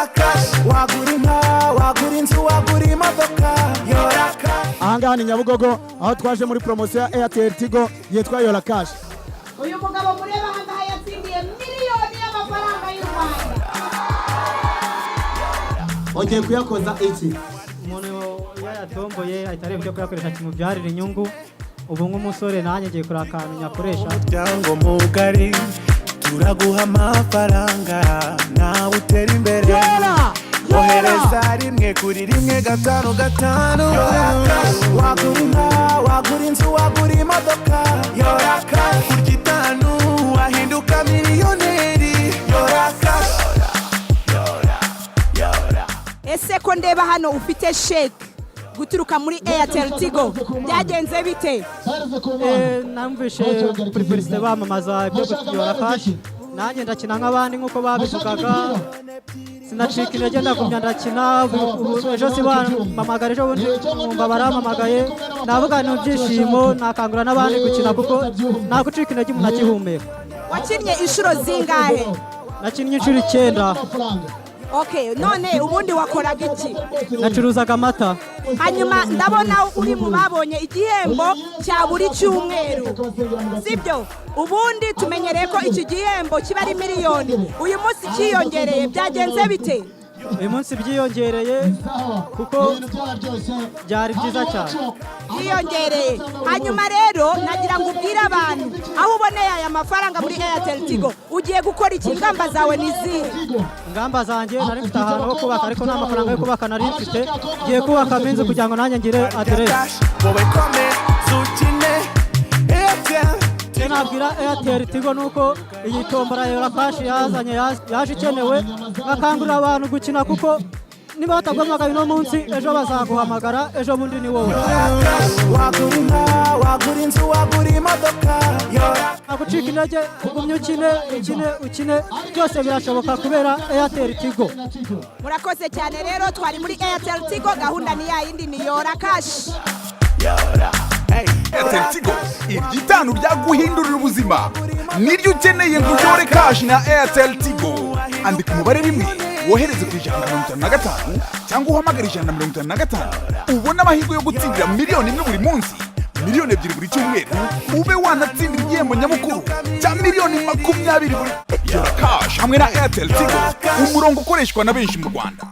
Yora Cash. Wagura inka, wagura inzu, wagura imodoka. Yora Cash. Ahangaha ni Nyabugogo aho twaje muri promotion ya Airtel Tigo yitwa Yora Cash. Uyu mugabo mureba ahangaha yatsindiye miliyoni y'amafaranga y'u Rwanda. Ongeye kuyakoza iki? Umuntu yayatomboye ahita areba ibyo kuyakoresha kimubyarira inyungu. Ubu nk'umusore nanjye ngiye kuri akantu nyakoresha. Umuryango mugari turaguha amafaranga nawe utera imbere. Ohereza rimwe kuri rimwe gatanu gatanu. Wagura inka, wagura inzu, wagura imodoka. Yora Cash. Kurya itanu wahinduka miliyoneri. Yora Cash. Ese ko ndeba hano ufite sheke guturuka muri Airtel Tigo byagenze bite? Namvishe kuri publicité bamamaza ibyo Yora Cash. Nanjye ndakina nk'abandi nk'uko babivugaga. Sinacika intege ndagumya ndakina. Ejo sibamamagara ejo bundi nkumva barampamagaye. Navuga ni ibyishimo nakangura n'abandi gukina kuko nta gucika intege umuntu akihumeka. Wakinnye inshuro zingahe? Nakinnye inshuro 9. Okay, none ubundi wakoraga iki? Nacuruzaga amata. Hanyuma ndabona uri mu babonye igihembo cya buri cyumweru. Sibyo? Ubundi tumenyereye ko iki gihembo kiba ari miliyoni. Uyu munsi cyiyongereye byagenze bite? Uyu munsi byiyongereye kuko byari byiza cyane. Byiyongereye. Hanyuma rero nagira ngo ubwire abantu aho uboneye aya mafaranga muri Airtel Tigo ugiye gukora iki? Ingamba zawe ni izihe? Ingamba zanjye nari mfite ahantu ho kubaka ariko nta mafaranga yo kubaka nari mfite. Ngiye kubaka inzu kugira ngo nanjye ngire aderesi. Nabwira Airtel Tigo nuko iyi tombora Yora Cash yazanye yaje ikenewe, bakangurira abantu gukina kuko niba batagombaga uno munsi ejo bazaguhamagara, ejo bundi ni wowe. Wagura inka, wagura inzu, wagura imodoka. Nagucika intege ugumye ukine byose birashoboka kubera Airtel Tigo. Murakoze cyane rero twari muri Airtel Tigo, gahunda ni yindi ni Yora Cash. Airtel Tigo iryitanu ryaguhindurira ubuzima niryo ukeneye ngo Yora Cash na Airtel Tigo. Andika umubare rimwe wohereze ku 155 cyangwa uhamagara 155 ubona amahirwe yo gutsindira miliyoni imwe buri munsi, miliyoni 2 buri cyumweru, ube wanatsindira igihembo nyamukuru cya miliyoni 20 buri. Yora Cash hamwe na Airtel Tigo, umurongo ukoreshwa na benshi mu Rwanda.